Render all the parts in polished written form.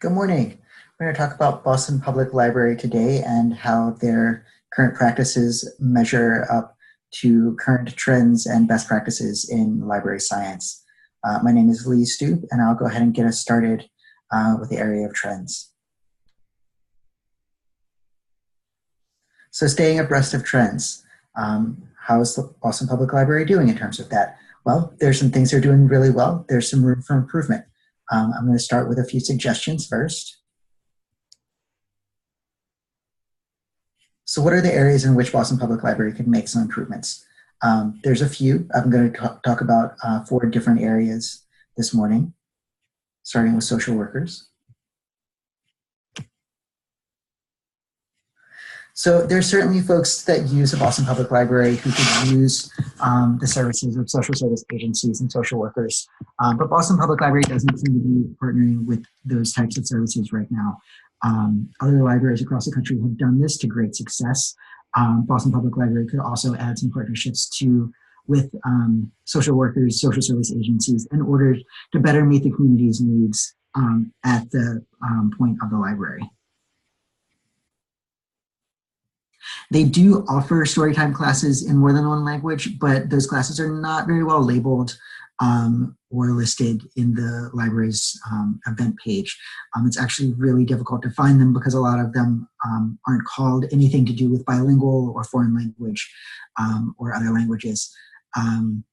Good morning. We're going to talk about Boston Public Library today and how their current practices measure up to current trends and best practices in library science. My name is Lee Stoop, and I'll go ahead and get us started with the area of trends. So staying abreast of trends, how is the Boston Public Library doing in terms of that? Well, there's some things they're doing really well. There's some room for improvement. I'm going to start with a few suggestions first. So what are the areas in which Boston Public Library could make some improvements? There's a few. I'm going to talk about 4 different areas this morning, starting with social workers. So there's certainly folks that use the Boston Public Library who could use the services of social service agencies and social workers. But Boston Public Library doesn't seem to be partnering with those types of services right now. Other libraries across the country have done this to great success. Boston Public Library could also add some partnerships with social workers, social service agencies in order to better meet the community's needs at the point of the library. They do offer storytime classes in more than one language, but those classes are not very well labeled or listed in the library's event page. It's actually really difficult to find them because a lot of them aren't called anything to do with bilingual or foreign language or other languages.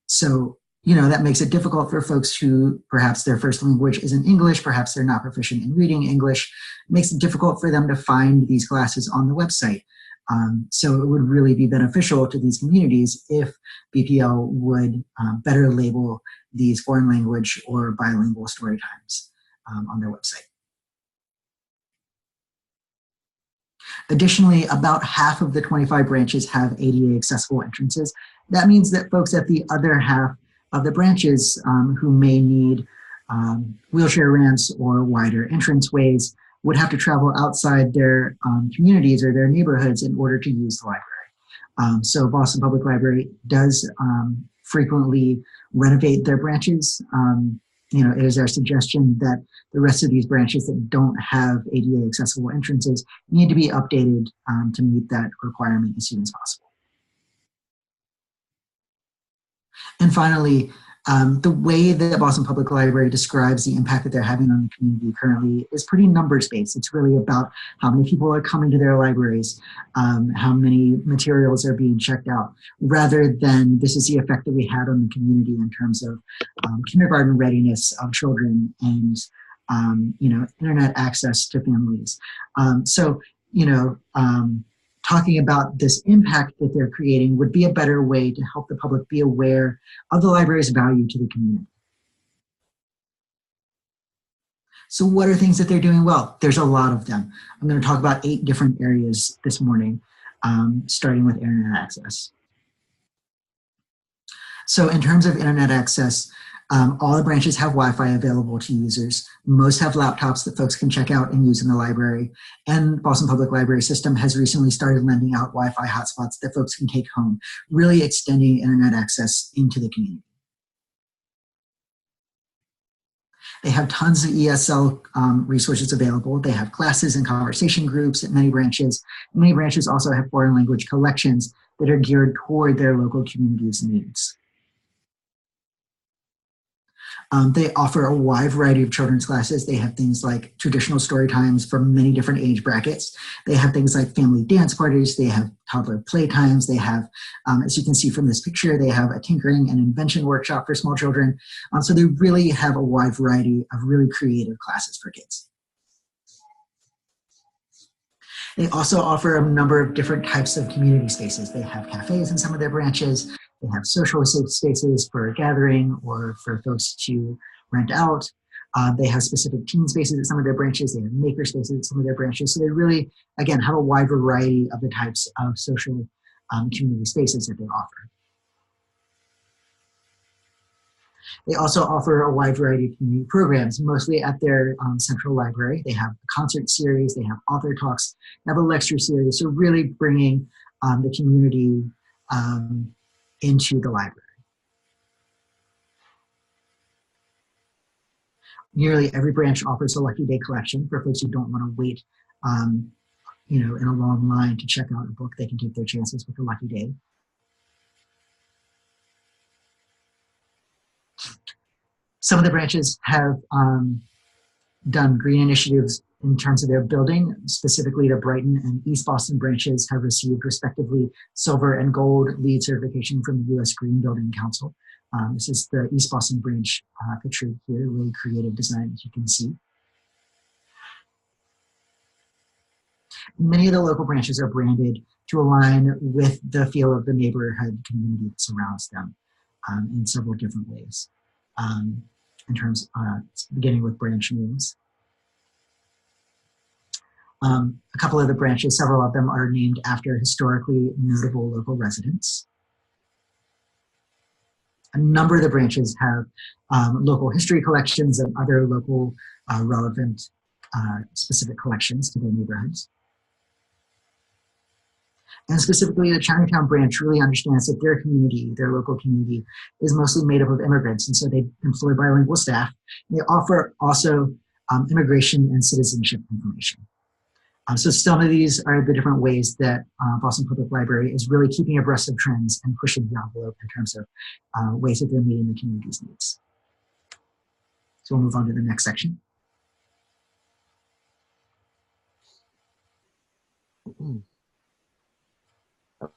So, that makes it difficult for folks who perhaps their first language isn't English, perhaps they're not proficient in reading English. It makes it difficult for them to find these classes on the website. So it would really be beneficial to these communities if BPL would better label these foreign language or bilingual story times on their website. Additionally, about half of the 25 branches have ADA accessible entrances. That means that folks at the other half of the branches who may need wheelchair ramps or wider entranceways would have to travel outside their communities or their neighborhoods in order to use the library. So Boston Public Library does frequently renovate their branches. It is our suggestion that the rest of these branches that don't have ADA accessible entrances need to be updated to meet that requirement as soon as possible. And finally, the way that Boston Public Library describes the impact that they're having on the community currently is pretty numbers-based. It's really about how many people are coming to their libraries, how many materials are being checked out, rather than this is the effect that we had on the community in terms of kindergarten readiness of children and internet access to families. Talking about this impact that they're creating would be a better way to help the public be aware of the library's value to the community. So what are things that they're doing well? There's a lot of them. I'm going to talk about 8 different areas this morning, starting with internet access. So in terms of internet access, all the branches have Wi-Fi available to users. Most have laptops that folks can check out and use in the library. And Boston Public Library System has recently started lending out Wi-Fi hotspots that folks can take home, really extending internet access into the community. They have tons of ESL resources available. They have classes and conversation groups at many branches. Many branches also have foreign language collections that are geared toward their local community's needs. They offer a wide variety of children's classes. They have things like traditional story times for many different age brackets. They have things like family dance parties. They have toddler playtimes. They have, as you can see from this picture, they have a tinkering and invention workshop for small children. So they really have a wide variety of really creative classes for kids. They also offer a number of different types of community spaces. They have cafes in some of their branches. They have social spaces for gathering or for folks to rent out. They have specific teen spaces at some of their branches. They have maker spaces at some of their branches. So they really, again, have a wide variety of the types of social community spaces that they offer. They also offer a wide variety of community programs, mostly at their central library. They have a concert series, they have author talks, they have a lecture series, so really bringing the community into the library. Nearly every branch offers a Lucky Day collection for folks who don't want to wait, um, in a long line to check out a book. They can take their chances with a Lucky Day. Some of the branches have done green initiatives in terms of their building. Specifically, the Brighton and East Boston branches have received respectively silver and gold LEED certification from the U.S. Green Building Council. This is the East Boston branch pictured here, really creative design, as you can see. Many of the local branches are branded to align with the feel of the neighborhood community that surrounds them in several different ways. In terms, beginning with branch names. A couple of the branches, several of them are named after historically notable local residents. A number of the branches have local history collections and other local relevant specific collections to their neighborhoods. And specifically, the Chinatown branch really understands that their community, their local community, is mostly made up of immigrants. And so they employ bilingual staff. They offer also immigration and citizenship information. So some of these are the different ways that Boston Public Library is really keeping abreast of trends and pushing the envelope in terms of ways that they're meeting the community's needs. So we'll move on to the next section.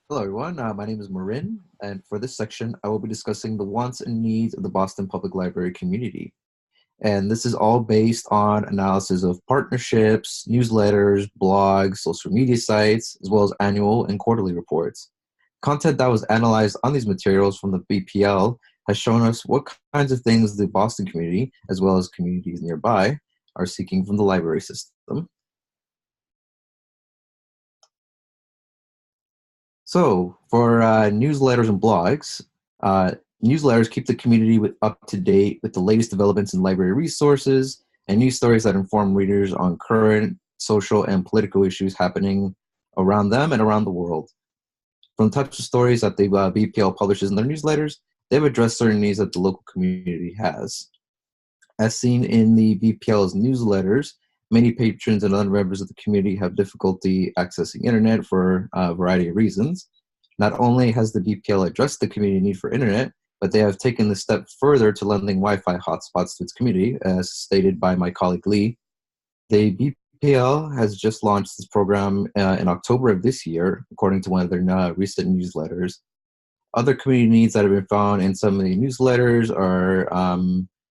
Hello, everyone. My name is Marin, and for this section, I will be discussing the wants and needs of the Boston Public Library community. And this is all based on analysis of partnerships, newsletters, blogs, social media sites, as well as annual and quarterly reports. Content that was analyzed on these materials from the BPL has shown us what kinds of things the Boston community, as well as communities nearby, are seeking from the library system. So for newsletters and blogs, newsletters keep the community up to date with the latest developments in library resources and news stories that inform readers on current social and political issues happening around them and around the world. From the types of stories that the BPL publishes in their newsletters, they've addressed certain needs that the local community has. As seen in the BPL's newsletters, many patrons and other members of the community have difficulty accessing internet for a variety of reasons. Not only has the BPL addressed the community need for internet, but they have taken the step further to lending Wi-Fi hotspots to its community, as stated by my colleague Lee. The BPL has just launched this program in October of this year, according to one of their recent newsletters. Other community needs that have been found in some of the newsletters are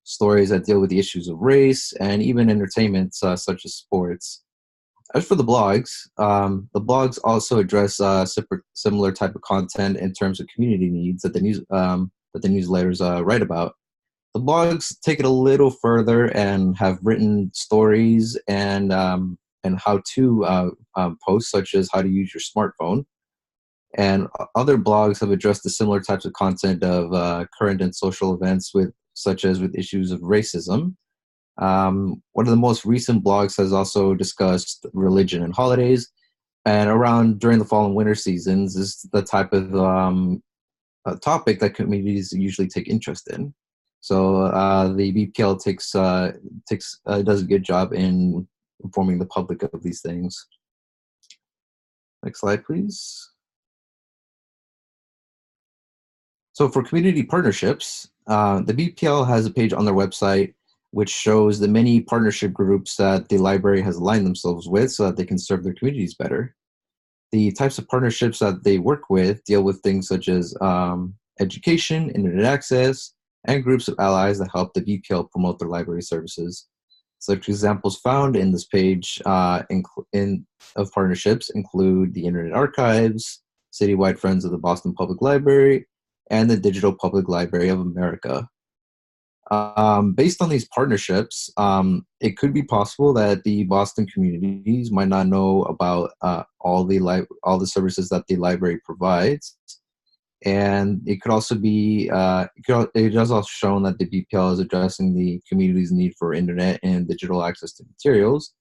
stories that deal with the issues of race and even entertainment, such as sports. As for the blogs also address similar type of content in terms of community needs that the newsletters write about. The blogs take it a little further and have written stories and how-to posts, such as how to use your smartphone. And other blogs have addressed the similar types of content of current and social events such as with issues of racism. One of the most recent blogs has also discussed religion and holidays, and during the fall and winter seasons is the type of topic that communities usually take interest in. So the BPL does a good job in informing the public of these things. Next slide, please. So for community partnerships, the BPL has a page on their website which shows the many partnership groups that the library has aligned themselves with so that they can serve their communities better. The types of partnerships that they work with deal with things such as education, internet access, and groups of allies that help the BPL promote their library services. Such examples found in this page of partnerships include the Internet Archives, Citywide Friends of the Boston Public Library, and the Digital Public Library of America. Based on these partnerships, it could be possible that the Boston communities might not know about all the services that the library provides, and it could also be it has also shown that the BPL is addressing the community's need for internet and digital access to materials.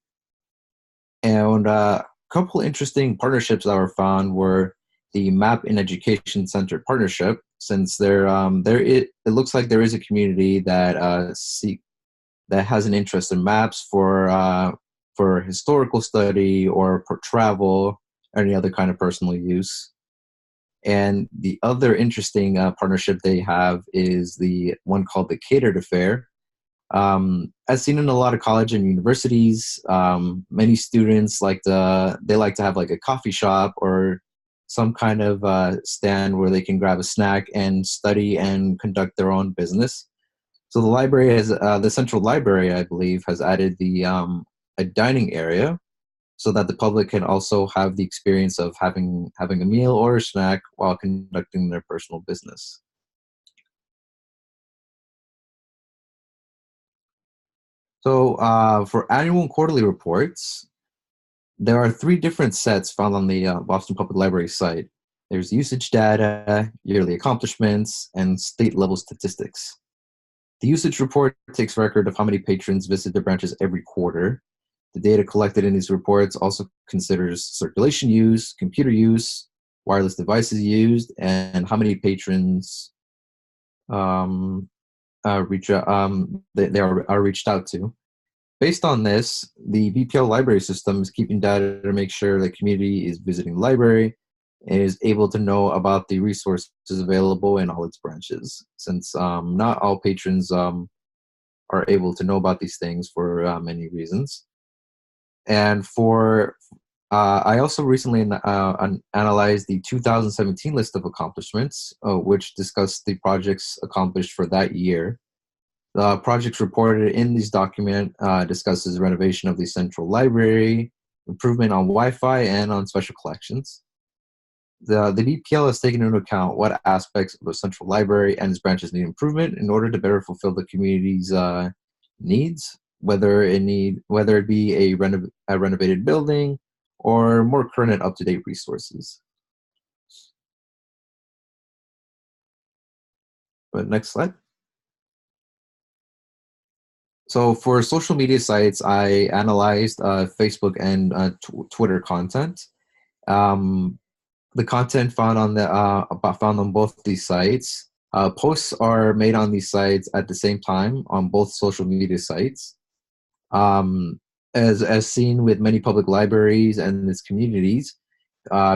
And a couple interesting partnerships that were found were the Map in Education Center partnership, since it looks like there is a community that that has an interest in maps for historical study or for travel or any other kind of personal use. And the other interesting partnership they have is the one called the Catered Affair. As seen in a lot of college and universities, many students like to have like a coffee shop or some kind of stand where they can grab a snack and study and conduct their own business. So the library has the central library, I believe, has added a dining area so that the public can also have the experience of having a meal or a snack while conducting their personal business. So for annual and quarterly reports, there are 3 different sets found on the Boston Public Library site. There's usage data, yearly accomplishments, and state-level statistics. The usage report takes record of how many patrons visit the branches every quarter. The data collected in these reports also considers circulation use, computer use, wireless devices used, and how many patrons they are reached out to. Based on this, the BPL library system is keeping data to make sure the community is visiting the library and is able to know about the resources available in all its branches, since not all patrons are able to know about these things for many reasons. And I also recently analyzed the 2017 list of accomplishments, which discussed the projects accomplished for that year. The projects reported in this document discusses renovation of the central library, improvement on Wi-Fi, and on special collections. The BPL has taken into account what aspects of the central library and its branches need improvement in order to better fulfill the community's needs, whether it be a renovated building or more current and up-to-date resources. But next slide. So for social media sites, I analyzed Facebook and Twitter content. The content found on both these sites. Posts are made on these sites at the same time on both social media sites. As seen with many public libraries and its communities,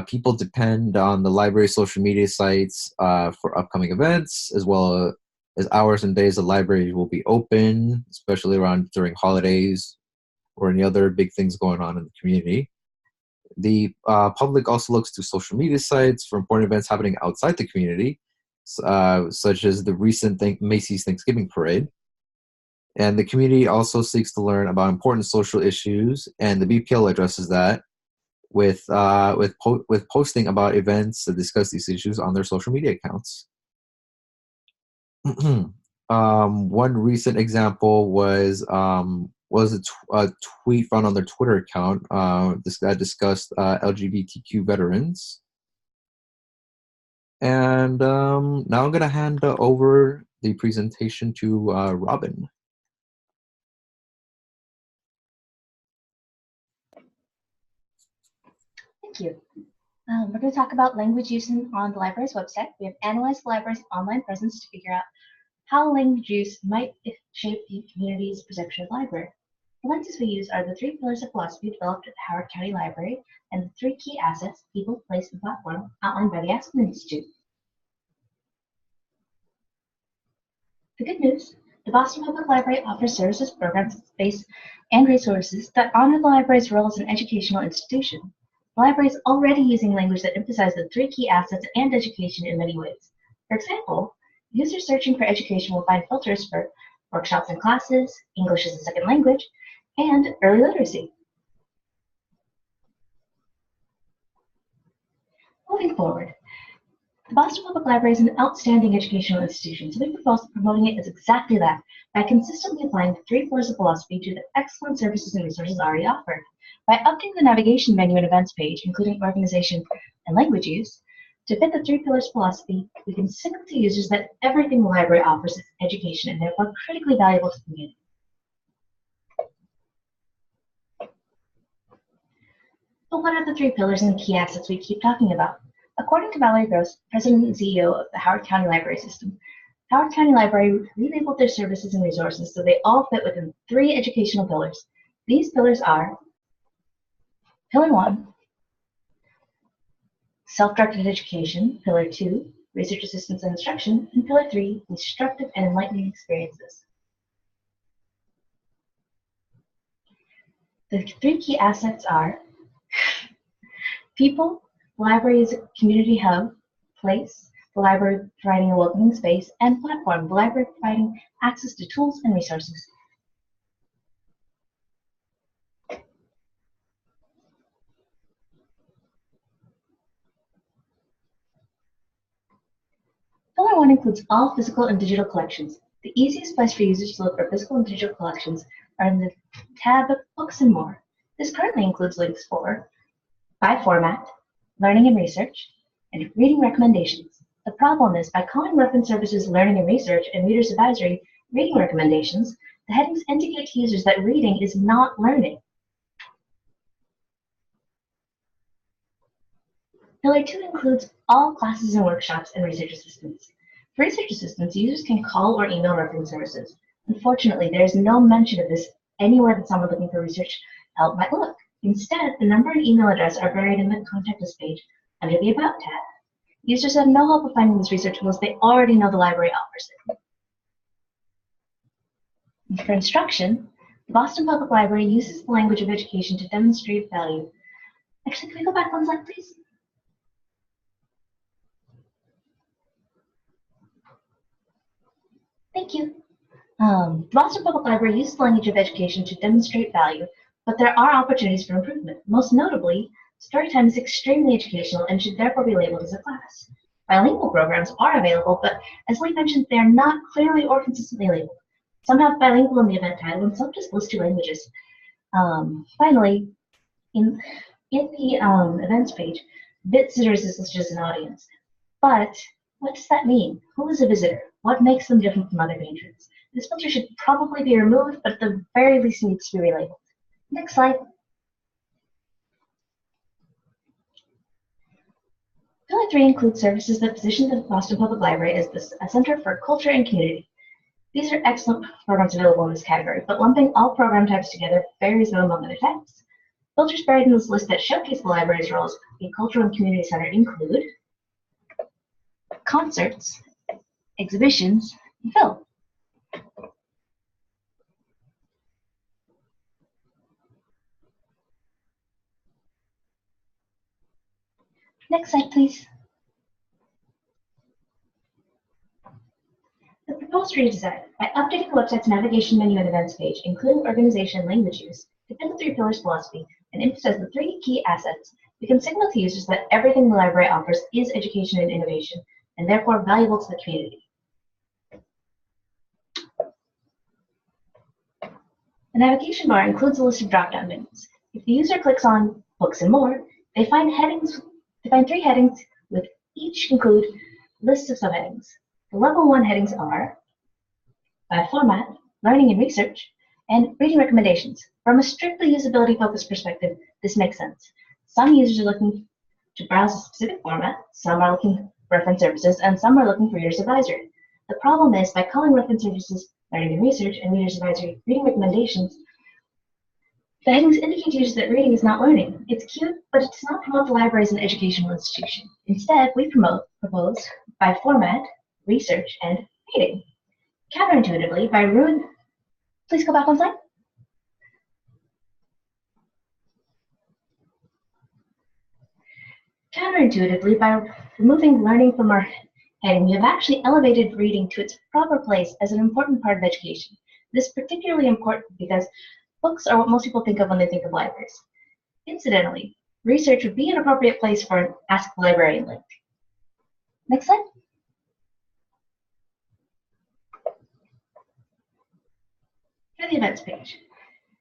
people depend on the library's social media sites for upcoming events, as well as hours and days the library will be open, especially during holidays or any other big things going on in the community. The public also looks to social media sites for important events happening outside the community, such as the recent Macy's Thanksgiving Parade. And the community also seeks to learn about important social issues, and the BPL addresses that with posting about events that discuss these issues on their social media accounts. One recent example was a tweet found on their Twitter account that discussed LGBTQ veterans. And now I'm going to hand over the presentation to Robin. Thank you. We're going to talk about language use on the library's website. We have analyzed the library's online presence to figure out how language use might shape the community's perception of the library. The lenses we use are the 3 pillars of philosophy developed at the Howard County Library and the 3 key assets, people, place, and platform, outlined by the Aspen Institute. The good news, the Boston Public Library offers services, programs, space, and resources that honor the library's role as an educational institution. The library is already using language that emphasizes the 3 key assets and education in many ways. For example, users searching for education will find filters for workshops and classes, English as a second language, and early literacy. Moving forward, the Boston Public Library is an outstanding educational institution, so we propose promoting it as exactly that by consistently applying the 3 pillars of philosophy to the excellent services and resources already offered. By updating the navigation menu and events page, including organization and language use, to fit the 3 pillars philosophy, we can signal to users that everything the library offers is education and therefore critically valuable to the community. But what are the 3 pillars and key assets we keep talking about? According to Valerie Gross, President and CEO of the Howard County Library System, Howard County Library relabeled their services and resources so they all fit within 3 educational pillars. These pillars are Pillar 1, self-directed education, Pillar 2, research assistance and instruction, and Pillar 3, instructive and enlightening experiences. The 3 key assets are people, the library is a community hub, place, the library providing a welcoming space, and platform, the library providing access to tools and resources. Pillar 1 includes all physical and digital collections. The easiest place for users to look for physical and digital collections are in the tab Books and More. This currently includes links for by format, learning and research, and reading recommendations. The problem is, by calling reference services learning and research and reader's advisory reading recommendations, the headings indicate to users that reading is not learning. Pillar 2 includes all classes and workshops and research assistance. For research assistance, users can call or email reference services. Unfortunately, there is no mention of this anywhere that someone looking for research help might look. Instead, the number and email address are buried in the Contact Us page under the About tab. Users have no hope of finding this research unless they already know the library offers it. For instruction, the Boston Public Library uses the language of education to demonstrate value. Actually, can we go back one slide, please? Thank you. The Boston Public Library uses the language of education to demonstrate value, but there are opportunities for improvement. Most notably, Storytime is extremely educational and should therefore be labeled as a class. Bilingual programs are available, but as Lee mentioned, they are not clearly or consistently labeled. Some have bilingual in the event title, and some just list 2 languages. Finally, in the events page, visitors is listed as an audience. But what does that mean? Who is a visitor? What makes them different from other patrons? This filter should probably be removed, but at the very least needs to be relabeled. Next slide. Pillar 3 includes services that position the Boston Public Library as a center for culture and community. These are excellent programs available in this category, but lumping all program types together varies among other types. Filters buried in this list that showcase the library's roles as a cultural and community center include concerts, exhibitions, and film. Next slide, please. The proposed redesign, by updating the website's navigation menu and events page, including organization and language use, to fit the 3 pillars philosophy and emphasize the 3 key assets, we can signal to users that everything the library offers is education and innovation, and therefore valuable to the community. The navigation bar includes a list of drop-down menus. If the user clicks on Books and More, they find 3 headings with each include lists of subheadings. The level 1 headings are by format, learning and research, and reading recommendations. From a strictly usability-focused perspective, this makes sense. Some users are looking to browse a specific format, some are looking for reference services, and some are looking for reader's advisory. The problem is, by calling reference services learning and research and reader's advisory reading recommendations, the headings indicate to users that reading is not learning. It's cute, but it does not promote the library as an educational institution. Instead, we propose by format, research, and reading. Counterintuitively, by please go back one slide. Counterintuitively, by removing learning from our heading, we have actually elevated reading to its proper place as an important part of education. This is particularly important because books are what most people think of when they think of libraries. Incidentally, research would be an appropriate place for an Ask the Librarian link. Next slide. For the events page.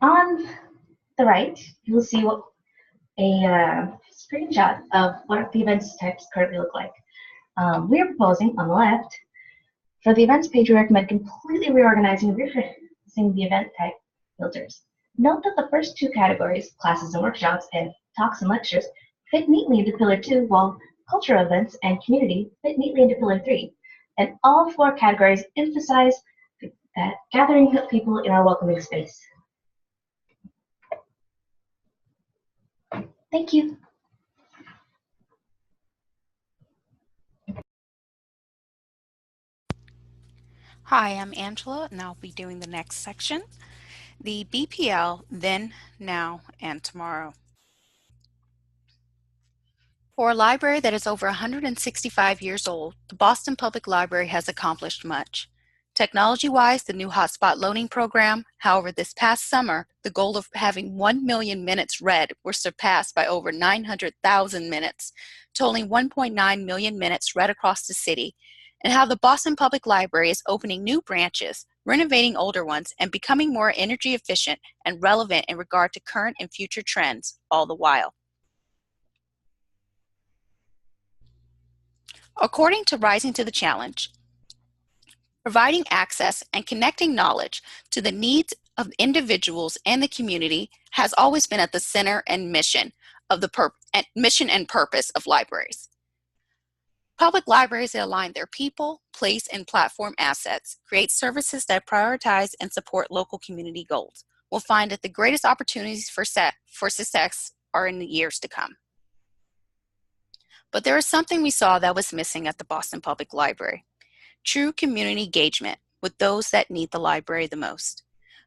On the right, you will see a screenshot of what the events types currently look like. We are proposing on the left, for the events page, we recommend completely reorganizing and refocusing the event type filters. Note that the first 2 categories, classes and workshops, and talks and lectures, fit neatly into Pillar 2, while cultural events and community fit neatly into Pillar 3. and all four categories emphasize that gathering people in our welcoming space. Thank you. Hi, I'm Angela, and I'll be doing the next section, the BPL, Then, Now, and Tomorrow. For a library that is over 165 years old, the Boston Public Library has accomplished much. Technology-wise, the new hotspot loaning program, however, this past summer, the goal of having 1 million minutes read was surpassed by over 900,000 minutes, totaling 1.9 million minutes read across the city, and how the Boston Public Library is opening new branches, renovating older ones, and becoming more energy efficient and relevant in regard to current and future trends, all the while. According to Rising to the Challenge, providing access and connecting knowledge to the needs of individuals and the community has always been at the center and mission of the mission and purpose of libraries. Public libraries that align their people, place, and platform assets, create services that prioritize and support local community goals, will find that the greatest opportunities for success are in the years to come. But there is something we saw that was missing at the Boston Public Library: true community engagement with those that need the library the most.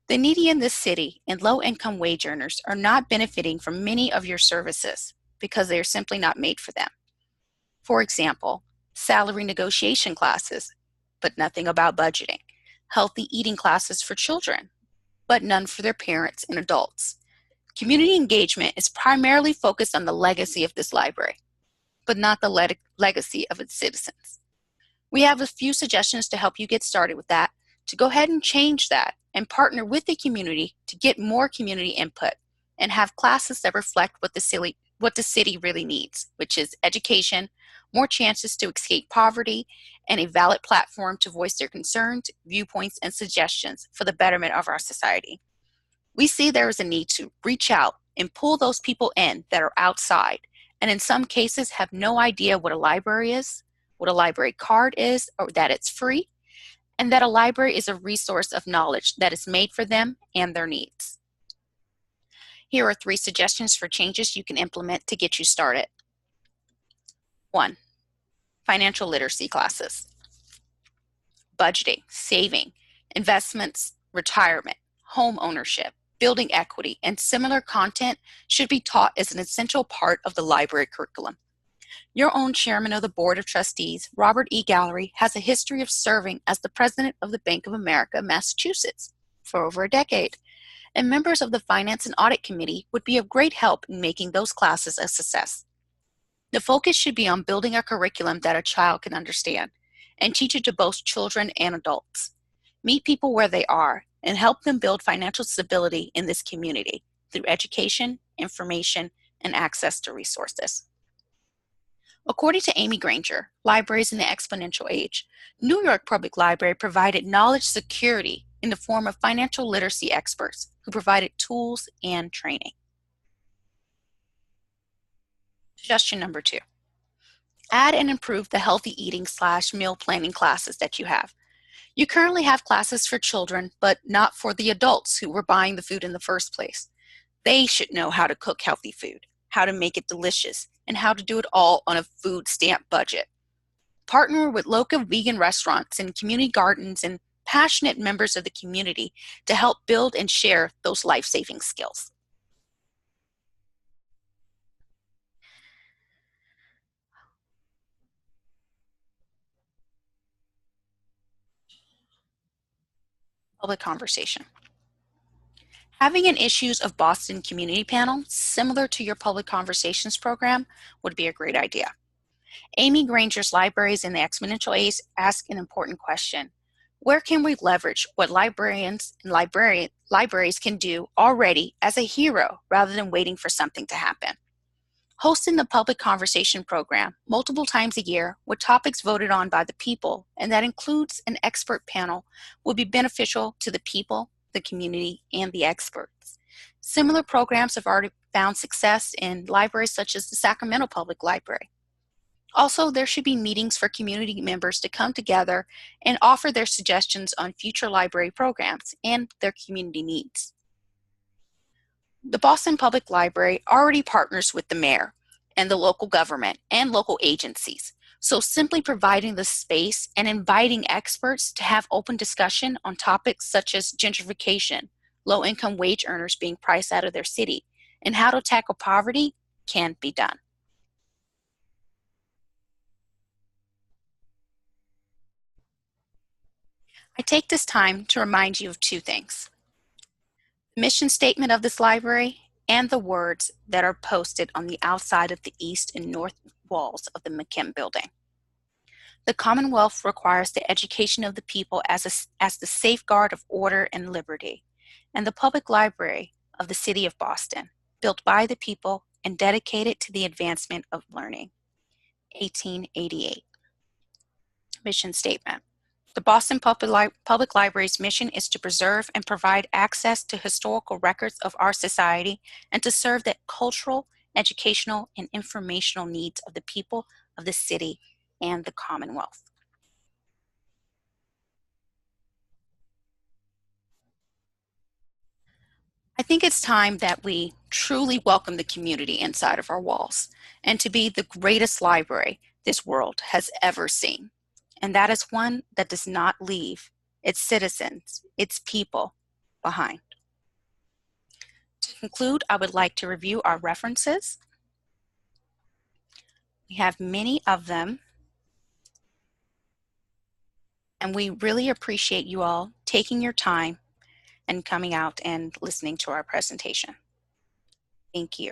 The needy in this city and low-income wage earners are not benefiting from many of your services because they are simply not made for them. For example, salary negotiation classes, but nothing about budgeting. Healthy eating classes for children, but none for their parents and adults. Community engagement is primarily focused on the legacy of this library, but not the legacy of its citizens. We have a few suggestions to help you get started with that, to go ahead and change that and partner with the community to get more community input and have classes that reflect what the city really needs, which is education, more chances to escape poverty, and a valid platform to voice their concerns, viewpoints, and suggestions for the betterment of our society. We see there is a need to reach out and pull those people in that are outside, and in some cases have no idea what a library is, what a library card is, or that it's free, and that a library is a resource of knowledge that is made for them and their needs. Here are 3 suggestions for changes you can implement to get you started. 1. Financial literacy classes. Budgeting, saving, investments, retirement, home ownership, building equity, and similar content should be taught as an essential part of the library curriculum. Your own chairman of the Board of Trustees, Robert E. Gallery, has a history of serving as the president of the Bank of America, Massachusetts, for over a decade, and members of the Finance and Audit Committee would be of great help in making those classes a success. The focus should be on building a curriculum that a child can understand and teach it to both children and adults. Meet people where they are and help them build financial stability in this community through education, information, and access to resources. According to Amy Granger, Libraries in the Exponential Age, New York Public Library provided knowledge security in the form of financial literacy experts who provided tools and training. Suggestion number 2. Add and improve the healthy eating / meal planning classes that you have. You currently have classes for children, but not for the adults who were buying the food in the first place. They should know how to cook healthy food, how to make it delicious, and how to do it all on a food stamp budget. Partner with local vegan restaurants and community gardens and passionate members of the community to help build and share those life-saving skills. Public conversation. Having an Issues of Boston community panel similar to your public conversations program would be a great idea. Amy Granger's Libraries in the Exponential Age ask an important question. Where can we leverage what librarians and libraries can do already as a hero rather than waiting for something to happen? Hosting the public conversation program multiple times a year with topics voted on by the people, and that includes an expert panel, will be beneficial to the people, the community, and the experts. Similar programs have already found success in libraries such as the Sacramento Public Library. Also, there should be meetings for community members to come together and offer their suggestions on future library programs and their community needs. The Boston Public Library already partners with the mayor and the local government and local agencies. So simply providing the space and inviting experts to have open discussion on topics such as gentrification, low-income wage earners being priced out of their city, and how to tackle poverty can be done. I take this time to remind you of two things: the mission statement of this library and the words that are posted on the outside of the east and north walls of the McKim building. The Commonwealth requires the education of the people as the safeguard of order and liberty, and the public library of the City of Boston, built by the people and dedicated to the advancement of learning. 1888. Mission statement. The Boston Public Library's mission is to preserve and provide access to historical records of our society and to serve the cultural, educational, and informational needs of the people of the city and the Commonwealth. I think it's time that we truly welcome the community inside of our walls and to be the greatest library this world has ever seen. And that is one that does not leave its citizens, its people, behind. To conclude, I would like to review our references. We have many of them, and we really appreciate you all taking your time and coming out and listening to our presentation. Thank you.